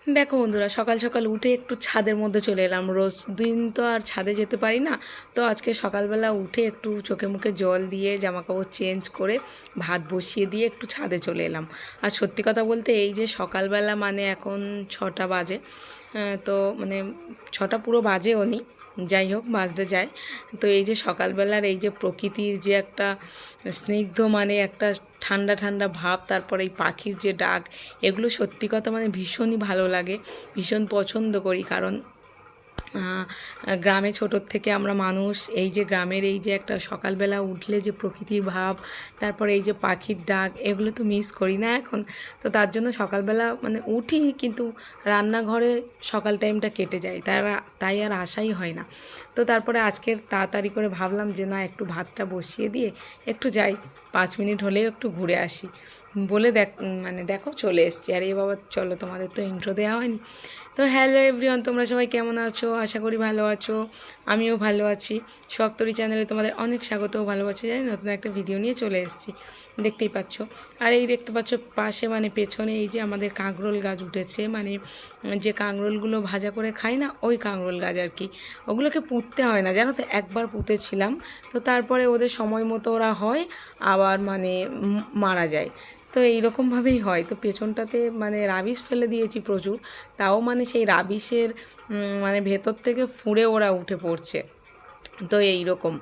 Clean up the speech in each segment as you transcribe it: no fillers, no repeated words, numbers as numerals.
দেখো বন্ধুরা, সকাল সকাল উঠে একটু ছাদের মধ্যে চলে এলাম। রোজ দিন তো আর ছাদে যেতে পারি না, তো আজকে সকালবেলা উঠে একটু চোখে মুখে জল দিয়ে জামাকাপড় চেঞ্জ করে ভাত বসিয়ে দিয়ে একটু ছাদে চলে এলাম। আর সত্যি কথা বলতে এই যে সকালবেলা মানে এখন 6টা বাজে, তো মানে 6টা পুরো বাজেও নি, যাই হোক বাজতে যায়। তো এই যে সকালবেলার এই যে প্রকৃতির যে একটা স্নিগ্ধ মানে একটা ঠান্ডা ঠান্ডা ভাব, তারপর এই পাখির যে ডাক, এগুলো সত্যি কথা মানে ভীষণই ভালো লাগে, ভীষণ পছন্দ করি। কারণ গ্রামে ছোটোর থেকে আমরা মানুষ, এই যে গ্রামের এই যে একটা সকালবেলা উঠলে যে প্রকৃতির ভাব, তারপর এই যে পাখির ডাক, এগুলো তো মিস করি না এখন। তো তার জন্য সকালবেলা মানে উঠি, কিন্তু রান্নাঘরে সকাল টাইমটা কেটে যায়, তাই আর আসাই হয় না। তো তারপরে আজকের তাড়াতাড়ি করে ভাবলাম যে না, একটু ভাতটা বসিয়ে দিয়ে একটু যাই, 5 মিনিট হলেও একটু ঘুরে আসি বলে মানে দেখো চলে এসছি। আর এই বাবা চলো, তোমাদের তো ইন্ট্রো দেওয়া হয়নি। তো হ্যালো এভরিওয়ান, তোমরা সবাই কেমন আছো? আশা করি ভালো আছো, আমিও ভালো আছি। শখতরী চ্যানেলে তোমাদের অনেক স্বাগত ও ভালোবাসা জানি। নতুন একটা ভিডিও নিয়ে চলে এসেছি, দেখতেই পাচ্ছ। আর এই দেখতে পাচ্ছ পাশে মানে পেছনে এই যে আমাদের কাঁকরোল গাছ উঠেছে, মানে যে কাঁকরোলগুলো ভাজা করে খাই না, ওই কাঁকরোল গাছ আর কি। ওগুলোকে পুঁততে হয় না জানো তো, একবার পুঁতেছিলাম, তো তারপরে ওদের সময় মতো ওরা হয়, আবার মানে মারা যায়। তো এইরকমভাবেই হয়। তো পেছনটাতে মানে রাবিশ ফেলে দিয়েছি প্রচুর, তাও মানে সেই রাবিশের মানে ভেতর থেকে ফুঁড়ে ওরা উঠে পড়ছে। তো এই রকম।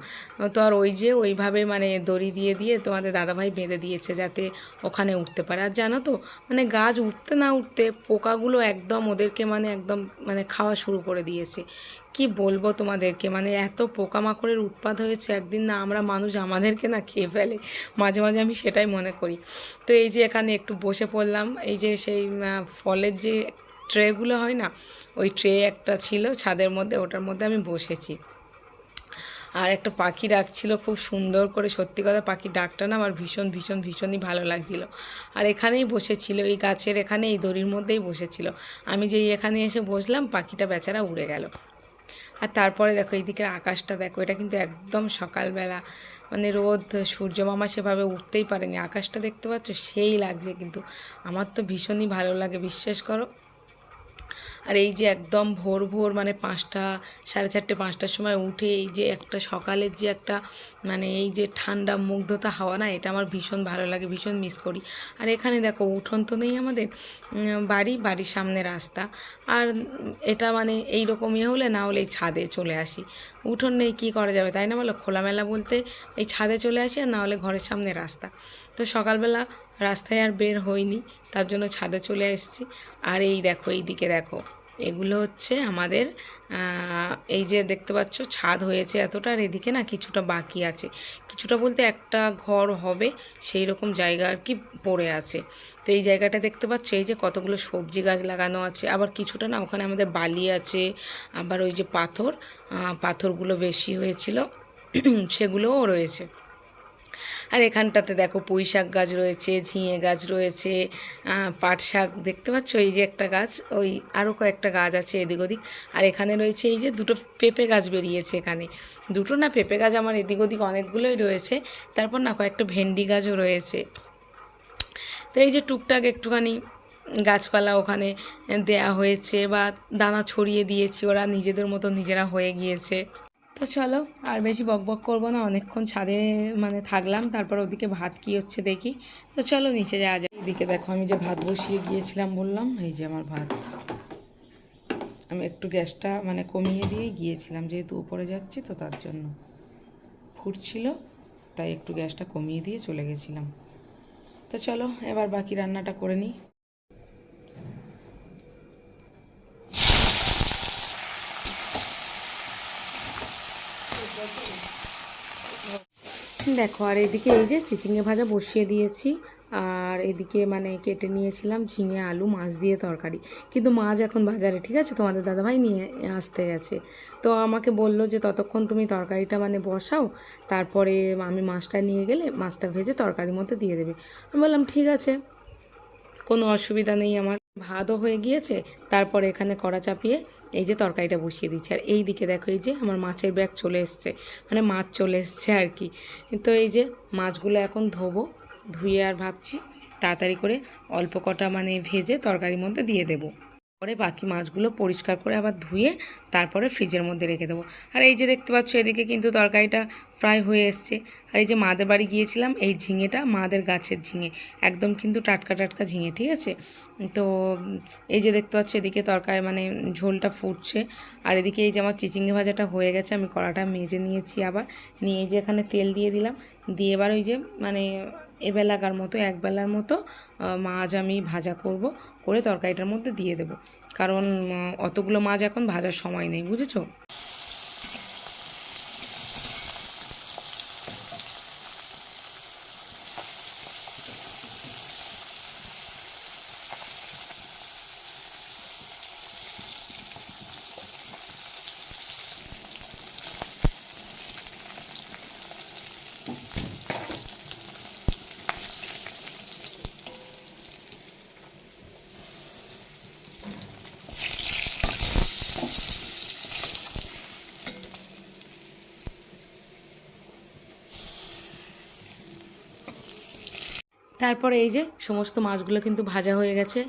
তো আর ওই যে ওইভাবে মানে দড়ি দিয়ে দিয়ে তোমাদের দাদাভাই বেঁধে দিয়েছে যাতে ওখানে উঠতে পারে। আর জানো তো, মানে গাছ উঠতে না উঠতে পোকাগুলো একদম ওদেরকে মানে একদম মানে খাওয়া শুরু করে দিয়েছে। কি বলবো তোমাদেরকে, মানে এত পোকামাকড়ের উৎপাত হয়েছে, একদিন না আমরা মানুষ আমাদেরকে না খেয়ে ফেলে, মাঝে মাঝে আমি সেটাই মনে করি। তো এই যে এখানে একটু বসে পড়লাম, এই যে সেই ফলের যে ট্রেগুলো হয় না, ওই ট্রে একটা ছিল ছাদের মধ্যে, ওটার মধ্যে আমি বসেছি। আর একটা পাখি ডাকছিল খুব সুন্দর করে, সত্যি কথা পাখির ডাকটা না আমার ভীষণ ভীষণ ভীষণই ভালো লাগছিল। আর এখানেই বসেছিল, এই গাছের এখানে এই দড়ির মধ্যেই বসেছিল। আমি যেই এখানে এসে বসলাম, পাখিটা বেচারা উড়ে গেল। আর তারপরে দেখো এইদিকের আকাশটা দেখো, এটা কিন্তু একদম সকালবেলা, মানে রোদ সূর্য মামা সেভাবে উঠতেই পারেনি। আকাশটা দেখতে পাচ্ছ, সেই লাগছে কিন্তু। আমার তো ভীষণই ভালো লাগে, বিশ্বাস করো। আর এই যে একদম ভোর ভোর মানে 5টা, 4:30, 5টার সময় উঠে এই যে একটা সকালের যে একটা মানে এই যে ঠান্ডা মুগ্ধতা হাওয়া না, এটা আমার ভীষণ ভালো লাগে, ভীষণ মিস করি। আর এখানে দেখো উঠোন তো নেই আমাদের, বাড়ির সামনে রাস্তা। আর এটা মানে এই রকম হলে না হলে এই ছাদে চলে আসি। উঠোন নেই, কী করা যাবে তাই না বলো? খোলামেলা বলতে এই ছাদে চলে আসি, আর না হলে ঘরের সামনে রাস্তা। তো সকালবেলা রাস্তায় আর বের হইনি, তার জন্য ছাদে চলে এসেছি। আর এই দেখো, এই দিকে দেখো, এগুলো হচ্ছে আমাদের এই যে দেখতে পাচ্ছ ছাদ হয়েছে এতটা, আর এদিকে না কিছুটা বাকি আছে, কিছুটা বলতে একটা ঘর হবে সেই রকম জায়গা আর কি পড়ে আছে। তো এই জায়গাটা দেখতে পাচ্ছ, এই যে কতগুলো সবজি গাছ লাগানো আছে, আবার কিছুটা না ওখানে আমাদের বালি আছে, আবার ওই যে পাথরগুলো বেশি হয়েছিল সেগুলোও রয়েছে। আর এখানটাতে দেখো পুঁই শাক গাছ রয়েছে, ঝিঙে গাছ রয়েছে, পাট শাক দেখতে পাচ্ছ, এই যে একটা গাছ, ওই আরও কয়েকটা গাছ আছে এদিক ওদিক। আর এখানে রয়েছে এই যে দুটো পেঁপে গাছ বেরিয়েছে এখানে, দুটো না পেঁপে গাছ আমার এদিক ওদিক অনেকগুলোই রয়েছে। তারপর না কয়েকটা ভেন্ডি গাছও রয়েছে। তো এই যে টুকটাক একটুখানি গাছপালা ওখানে দেয়া হয়েছে, বা দানা ছড়িয়ে দিয়েছি, ওরা নিজেদের মতো নিজেরা হয়ে গিয়েছে। তো চলো আর বেশি বকবক করবো না, অনেকক্ষণ ছাদে মানে থাকলাম, তারপর ওদিকে ভাত কী হচ্ছে দেখি। তো চলো নিচে যাওয়া যায়। এদিকে দেখো আমি যে ভাত বসিয়ে গিয়েছিলাম বললাম, এই যে আমার ভাত। আমি একটু গ্যাসটা মানে কমিয়ে দিয়ে গিয়েছিলাম, যেহেতু উপরে যাচ্ছি তো তার জন্য ফুটছিল, তাই একটু গ্যাসটা কমিয়ে দিয়ে চলে গেছিলাম। তো চলো এবার বাকি রান্নাটা করে নিই। দেখো, আর এদিকে এই যে চিচিঙে ভাজা বসিয়ে দিয়েছি, আর এদিকে মানে কেটে নিয়েছিলাম ঝিঙে আলু মাছ দিয়ে তরকারি। কিন্তু মাছ এখন বাজারে, ঠিক আছে, তোমাদের দাদাভাই নিয়ে আসতে গেছে। তো আমাকে বললো যে ততক্ষণ তুমি তরকারিটা মানে বসাও, তারপরে আমি মাছটা নিয়ে গেলে মাছটা ভেজে তরকারির মধ্যে দিয়ে দেবে। আমি বললাম ঠিক আছে, কোনো অসুবিধা নেই আমার। ভাতও হয়ে গিয়েছে, তারপরে এখানে কড়া চাপিয়ে এই যে তরকারিটা বসিয়ে দিচ্ছি। আর এই দিকে দেখো, এই যে আমার মাছের ব্যাগ চলে এসছে, মানে মাছ চলে এসছে আর কি। তো এই যে মাছগুলো এখন ধোবো, ধুয়ে আর ভাবছি তাড়াতাড়ি করে অল্প কটা মানে ভেজে তরকারির মধ্যে দিয়ে দেবো। পরে বাকি মাছগুলো পরিষ্কার করে আবার ধুয়ে তারপরে ফ্রিজের মধ্যে রেখে দেবো। আর এই যে দেখতে পাচ্ছ এদিকে কিন্তু তরকারিটা ফ্রাই হয়ে এসছে। আর এই যে মাদের বাড়ি গিয়েছিলাম, এই ঝিঙেটা মাদের গাছের ঝিঙে, একদম কিন্তু টাটকা টাটকা ঝিঙে, ঠিক আছে। তো এই যে দেখতে পাচ্ছ এদিকে তরকারি মানে ঝোলটা ফুটছে। আর এদিকে এই যে আমার চিচিঙ্গে ভাজাটা হয়ে গেছে, আমি কড়াটা মেজে নিয়েছি, আবার নিয়ে যে এখানে তেল দিয়ে দিলাম, দিয়ে এবার ওই যে মানে এবেলাকার মতো একবেলার মতো মাছ আমি ভাজা করব, করে তরকারিটার মধ্যে দিয়ে দেবো, কারণ অতগুলো মাছ এখন ভাজার সময় নেই, বুঝেছো। তারপরে এই যে সমস্ত মাছগুলো কিন্তু ভাজা হয়ে গেছে।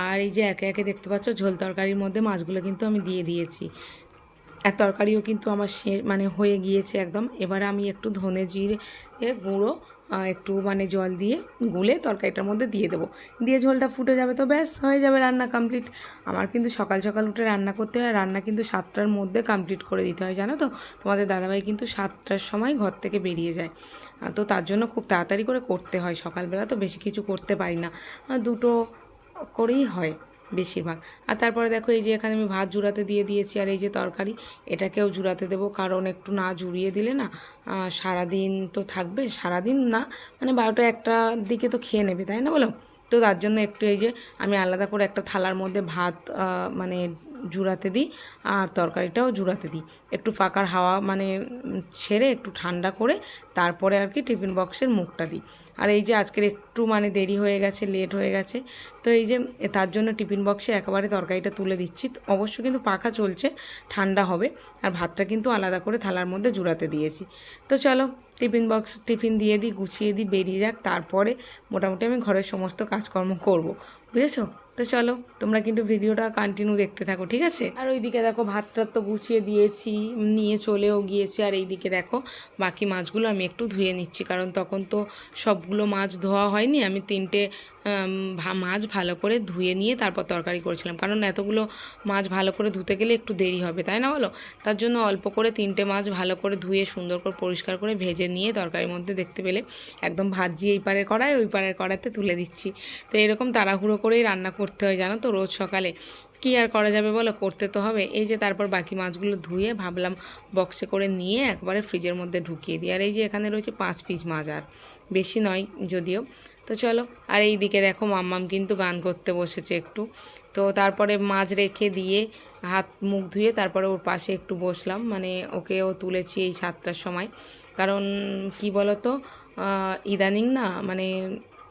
আর এই যে একে একে দেখতে পাচ্ছ ঝোল তরকারির মধ্যে মাছগুলো কিন্তু আমি দিয়ে দিয়েছি। আর তরকারিও কিন্তু আমার মানে হয়ে গিয়েছে একদম। এবারে আমি একটু ধনে জিরে গুঁড়ো একটু মানে জল দিয়ে গুলে তরকারিটার মধ্যে দিয়ে দেবো, দিয়ে ঝোলটা ফুটে যাবে, তো ব্যাস হয়ে যাবে, রান্না কমপ্লিট। আমার কিন্তু সকাল সকাল উঠে রান্না করতে হয়, রান্না কিন্তু 7টার মধ্যে কমপ্লিট করে দিতে হয়, জানো তো। তোমাদের দাদাভাই কিন্তু 7টার সময় ঘর থেকে বেরিয়ে যায়, তো তার জন্য খুব তাড়াতাড়ি করে করতে হয়। সকালবেলা তো বেশি কিছু করতে পারি না, দুটো করেই হয় বেশিরভাগ। আর তারপরে দেখো এই যে এখানে আমি ভাত জুড়াতে দিয়ে দিয়েছি, আর এই যে তরকারি এটাকেও জুড়াতে দেবো, কারণ একটু না জুড়িয়ে দিলে না সারাদিন তো থাকবে, সারাদিন না মানে 12টা 1টার দিকে তো খেয়ে নেবে, তাই না বলো। তো তার জন্য একটু এই যে আমি আলাদা করে একটা থালার মধ্যে ভাত মানে জুড়াতে দিই, আর তরকারিটাও জুড়াতে দিই, একটু ফাঁকার হাওয়া মানে ছেড়ে একটু ঠান্ডা করে তারপরে আর কি টিফিন বক্সের মুখটা দিই। আর এই যে আজকের একটু মানে দেরি হয়ে গেছে, লেট হয়ে গেছে, তো এই যে তার জন্য টিফিন বক্সে একেবারে তরকারিটা তুলে দিচ্ছি। অবশ্য কিন্তু পাখা চলছে, ঠান্ডা হবে। আর ভাতটা কিন্তু আলাদা করে থালার মধ্যে জুড়াতে দিয়েছি। তো চলো টিফিন দিয়ে দিই, গুছিয়ে দিই, বেরিয়ে যাক, তারপরে মোটামুটি আমি ঘরের সমস্ত কাজকর্ম করব, বুঝেছো। তো চলো তোমরা কিন্তু ভিডিওটা কন্টিনিউ দেখতে থাকো, ঠিক আছে। আর ওইদিকে দেখো ভাতটা তো গুছিয়ে দিয়েছি, নিয়ে চলেও গিয়েছি। আর এইদিকে দেখো বাকি মাছগুলো আমি একটু ধুয়ে নিচ্ছি, কারণ তখন তো সবগুলো মাছ ধোয়া হয়নি। আমি 3টে মাছ ভালো করে ধুয়ে নিয়ে তারপর তরকারি করেছিলাম, কারণ এতগুলো মাছ ভালো করে ধুতে গেলে একটু দেরি হবে, তাই না বলো। তার জন্য অল্প করে 3টে মাছ ভালো করে ধুয়ে সুন্দর করে পরিষ্কার করে ভেজে নিয়ে তরকারির মধ্যে দেখতে পেলে একদম ভাজি এই পারের কড়াই ওই পারের কড়াইতে তুলে দিচ্ছি। তো এরকম তাড়াহুড়ো করেই রান্না করতে হয়, জানো তো, রোজ সকালে কি আর করা যাবে বলো, করতে তো হবে। এই যে তারপর বাকি মাছগুলো ধুয়ে ভাবলাম বক্সে করে নিয়ে একবারে ফ্রিজের মধ্যে ঢুকিয়ে দিই। আর এই যে এখানে রয়েছে 5 পিস মাছ, আর বেশি নয় যদিও। তো চলো, আর এই দিকে দেখো মাম্মাম কিন্তু গান করতে বসেছে একটু। তো তারপরে মাছ রেখে দিয়ে হাত মুখ ধুয়ে তারপরে ওর পাশে একটু বসলাম, মানে ওকেও তুলেছি এই 7টার সময়। কারণ কি বলো তো, ইদানিং না মানে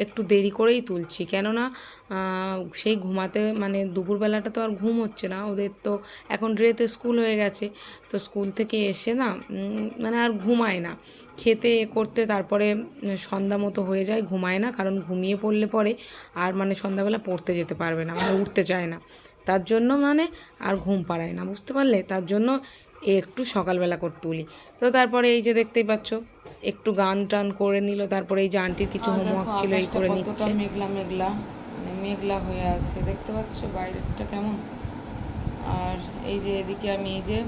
একটু দেরি করেই তুলছি, কেননা সেই ঘুমাতে মানে দুপুরবেলাটা তো আর ঘুম হচ্ছে না ওদের, তো এখন ড্রেতে স্কুল হয়ে গেছে, তো স্কুল থেকে এসে না মানে আর ঘুমায় না, খেতে করতে তারপরে সন্ধ্যা মতো হয়ে যায়, ঘুমায় না, কারণ ঘুমিয়ে পড়লে পরে আর মানে সন্ধ্যাবেলা পড়তে যেতে পারবে না, মানে উঠতে চায় না, তার জন্য মানে আর ঘুম পাড়ায় না, বুঝতে পারলে। তার জন্য একটু সকালবেলা করে তুলি। তো তারপরে এই যে দেখতেই পাচ্ছ একটু গান টান করে নিল, তারপরে এই যে আন্টির কিছু হোমওয়ার্ক ছিল এই করে নিচ্ছে। মেঘলা মেঘলা মানে মেঘলা হয়ে আছে, দেখতে পাচ্ছ বাইরেটা কেমন। আর এই যে এদিকে আমি এই যে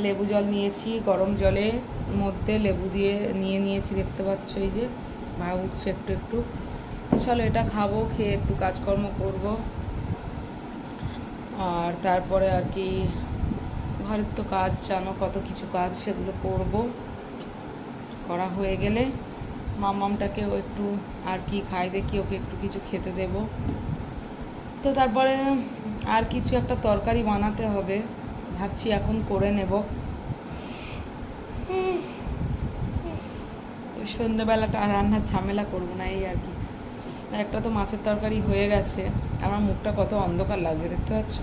লেবু জল নিয়েছি, গরম জলের মধ্যে লেবু দিয়ে নিয়েছি, দেখতে পাচ্ছ এই যে ভাব উঠছে একটু একটু। চলো এটা খাবো, খেয়ে একটু কাজকর্ম করব, আর তারপরে আর কি ঘরের তো কাজ জানো কত কিছু কাজ, সেগুলো করব। করা হয়ে গেলে মামামটাকেও একটু আর কি খাই দেখি, ওকে একটু কিছু খেতে দেব। তো তারপরে আর কিছু একটা তরকারি বানাতে হবে, ভাবছি এখন করে নেব। তো সন্ধ্যেবেলাটা আর রান্নার ঝামেলা করবো না, এই আর কি। একটা তো মাছের তরকারি হয়ে গেছে, আমার মুখটা কত অন্ধকার লাগছে দেখতে পাচ্ছ।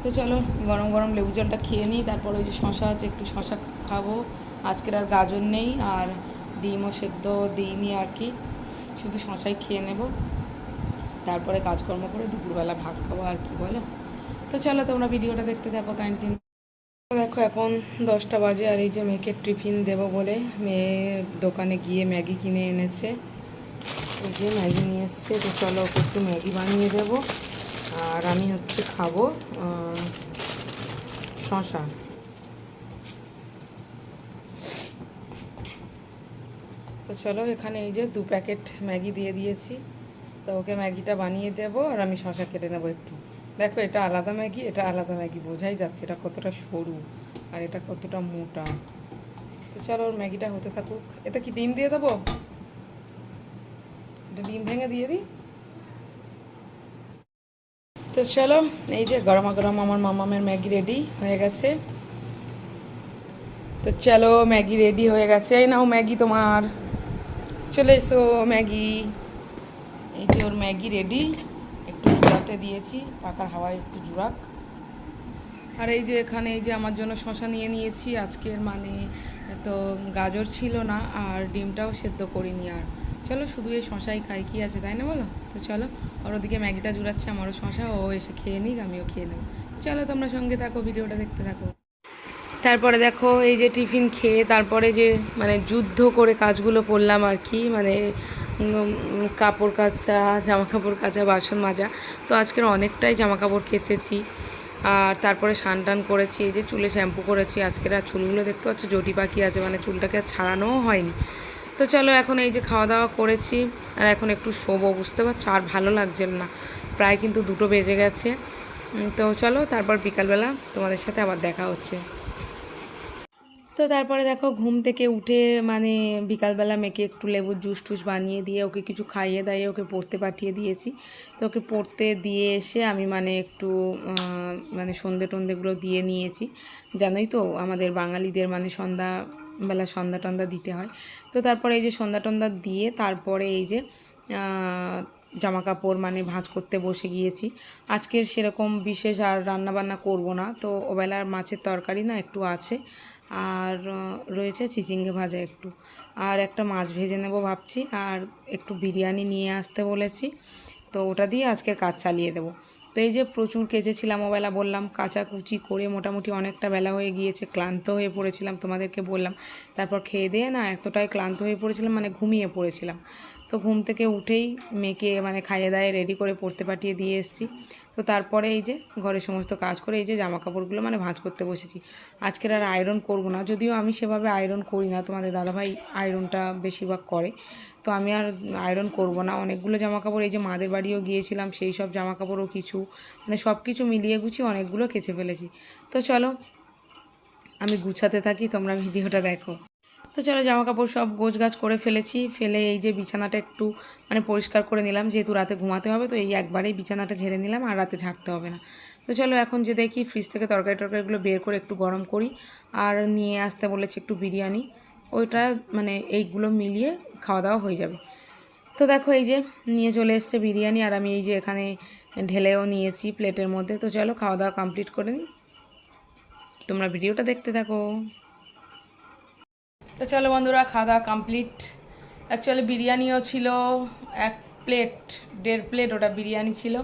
তো চলো গরম গরম লেবু জলটা খেয়ে নিই, তারপর ওই যে শশা আছে একটু শশা খাবো। আজকের আর গাজর নেই, আর ডিমও সেদ্ধ দিইনি আর কি, শুধু শশাই খেয়ে নেব। তারপরে কাজকর্ম করে দুপুরবেলা ভাত খাবো আর কি বলো। তো চলো তোমরা ভিডিওটা দেখতে থাকো কন্টিনিউ। দেখো এখন 10টা বাজে আর এই যে মেয়েকে টিফিন দেবো বলে মেয়ে দোকানে গিয়ে ম্যাগি কিনে এনেছে। এই যে ম্যাগি নিয়ে এসছে, তো চলো ওকে একটু ম্যাগি বানিয়ে দেবো। আর আমি হচ্ছে খাবো শশা। তো চলো এখানে এই যে 2 প্যাকেট ম্যাগি দিয়ে দিয়েছি, তো ওকে ম্যাগিটা বানিয়ে দেবো আর আমি শশা কেটে নেবো একটু। দেখো এটা আলাদা ম্যাগি, এটা আলাদা ম্যাগি, বোঝাই যাচ্ছে এটা কতটা সরু আর এটা কতটা মোটা। তো চলো ওর ম্যাগিটা হতে থাকুক। এটা কি ডিম দিয়ে দেবো? এটা ডিম ভেঙে দিয়ে দিই। তো চলো এই যে গরমা গরম আমার মামামের ম্যাগি রেডি হয়ে গেছে। তো চলো ম্যাগি রেডি হয়ে গেছে, এই নাও ম্যাগি তোমার, চলে এসো ম্যাগি। এই যে ওর ম্যাগি রেডি, একটু জুড়াতে দিয়েছি, পাখার হাওয়ায় একটু জুড়াক। আর এই যে এখানে এই যে আমার জন্য শশা নিয়ে নিয়েছি আজকের, মানে তো গাজর ছিল না আর ডিমটাও সেদ্ধ করিনি। আর চলো শুধু এই শশাই খাই, কি আছে তাই না বলো। তো চলো ওর ওদিকে ম্যাগিটা জুড়াচ্ছে, আমারও শশা, ও এসে খেয়ে নিক, আমিও খেয়ে নেবো। চলো তোমরা সঙ্গে থাকো, ভিডিওটা দেখতে থাকো। তারপরে দেখো এই যে টিফিন খেয়ে তারপরে যে মানে যুদ্ধ করে কাজগুলো করলাম আর কি, মানে কাপড় কাচা, জামা কাপড় কাচা, বাসন মাজা। তো আজকের অনেকটাই জামা কাপড় কেচেছি। আর তারপরে স্নান টান করেছি, এই যে চুলে শ্যাম্পু করেছি আজকের। আর চুলগুলো দেখতে পাচ্ছ জটি পাখি আছে, মানে চুলটাকে আর ছাড়ানোও হয়নি। তো চলো এখন এই যে খাওয়া দাওয়া করেছি আর এখন একটু শোবো, বুঝতে পারছো আর ভালো লাগছে না, প্রায় কিন্তু 2টো বেজে গেছে। তো চলো তারপর বিকালবেলা তোমাদের সাথে আবার দেখা হচ্ছে। তো তারপরে দেখো ঘুম থেকে উঠে মানে বিকালবেলা মেয়েকে একটু লেবুর জুস টুস বানিয়ে দিয়ে ওকে কিছু খাইয়ে দাইয়ে ওকে পড়তে পাঠিয়ে দিয়েছি। তো ওকে পড়তে দিয়ে এসে আমি মানে একটু মানে সন্ধে টন্ধেগুলো দিয়ে নিয়েছি। জানোই তো আমাদের বাঙালিদের মানে সন্ধ্যাবেলা সন্ধ্যা টন্ধা দিতে হয়। তো তারপরে এই যে সন্ধ্যা টন্ধা দিয়ে তারপরে এই যে জামা কাপড় মানে ভাঁজ করতে বসে গিয়েছি। আজকের সেরকম বিশেষ আর রান্নাবান্না করব না, তো ওবেলার মাছের তরকারি না একটু আছে, আর রয়েছে চিচিঙ্গে ভাজা একটু, আর একটা মাছ ভেজে নেব ভাবছি, আর একটু বিরিয়ানি নিয়ে আসতে বলেছি, তো ওটা দিয়ে আজকের কাজ চালিয়ে দেব। তো এই যে প্রচুর কেচেছিলাম ওবেলা, বললাম কাচাকুচি করে মোটামুটি অনেকটা বেলা হয়ে গিয়েছে, ক্লান্ত হয়ে পড়েছিলাম, তোমাদেরকে বললাম। তারপর খেয়ে দিয়ে না এতটাই ক্লান্ত হয়ে পড়েছিলাম, মানে ঘুমিয়ে পড়েছিলাম। তো ঘুম থেকে উঠেই মেয়েকে মানে খাইয়ে দায়ে রেডি করে পড়তে পাঠিয়ে দিয়ে এসেছি। তো তারপরে এই যে ঘরের সমস্ত কাজ করে এই যে জামা কাপড়গুলো মানে ভাঁজ করতে বসেছি। আজকের আর আয়রন করব না, যদিও আমি সেভাবে আয়রন করি না, তোমাদের দাদাভাই আয়রনটা বেশিরভাগ করে, তো আমি আর আয়রন করব না। অনেকগুলো জামা কাপড়, এই যে মাদের বাড়িও গিয়েছিলাম সেই সব জামা কাপড়ও কিছু, মানে সব কিছু মিলিয়ে গুছিয়ে অনেকগুলো কেচে ফেলেছি। তো চলো আমি গুছাতে থাকি, তোমরা ভিডিওটা দেখো। তো চলো জামা কাপড় সব গোছগাছ করে ফেলেছি, ফেলে এই যে বিছানাটা একটু মানে পরিষ্কার করে নিলাম, যেহেতু রাতে ঘুমাতে হবে, তো এই একবারেই বিছানাটা ঝেড়ে নিলাম, আর রাতে ঝাড়তে হবে না। তো চলো এখন যে দেখি ফ্রিজ থেকে তরকারিগুলো বের করে একটু গরম করি, আর নিয়ে আসতে বলেছি একটু বিরিয়ানি, ওইটা মানে এইগুলো মিলিয়ে খাওয়া দাওয়া হয়ে যাবে। তো দেখো এই যে নিয়ে চলে এসছে বিরিয়ানি, আর আমি এই যে এখানে ঢেলেও নিয়েছি প্লেটের মধ্যে। তো চলো খাওয়া দাওয়া কমপ্লিট করে নিই, তোমরা ভিডিওটা দেখতে থাকো। তো চলো বন্ধুরা খাওয়া দাওয়া কমপ্লিট। অ্যাকচুয়ালি বিরিয়ানিও ছিল 1 প্লেট, 1.5 প্লেট ওটা বিরিয়ানি ছিল,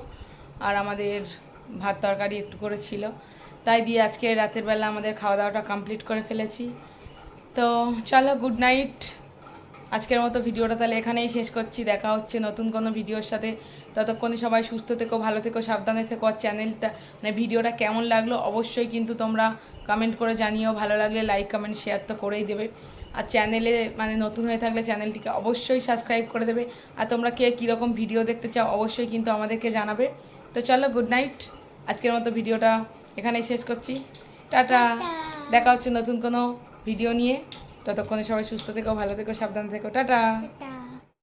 আর আমাদের ভাত তরকারি একটু করে ছিল, তাই দিয়ে আজকে রাতের বেলা আমাদের খাওয়া দাওয়াটা কমপ্লিট করে ফেলেছি। তো চলো গুড নাইট, আজকের মতো ভিডিওটা তাহলে এখানেই শেষ করছি। দেখা হচ্ছে নতুন কোনো ভিডিওর সাথে, ততক্ষণে সবাই সুস্থ থেকো, ভালো থেকো, সাবধানে থেকো। আর চ্যানেলটা মানে ভিডিওটা কেমন লাগলো অবশ্যই কিন্তু তোমরা কমেন্ট করে জানিও, ভালো লাগলে লাইক কমেন্ট শেয়ার তো করেই দেবে। আর চ্যানেলে মানে নতুন হয়ে থাকলে চ্যানেলটিকে অবশ্যই সাবস্ক্রাইব করে দেবে। আর তোমরা কে কীরকম ভিডিও দেখতে চাও অবশ্যই কিন্তু আমাদেরকে জানাবে। তো চলো গুড নাইট, আজকের মতো ভিডিওটা এখানেই শেষ করছি, টাটা। দেখা হচ্ছে নতুন কোনো ভিডিও নিয়ে, ততক্ষণে সবাই সুস্থ থেকো, ভালো থেকো, সাবধান থেকো, টাটা।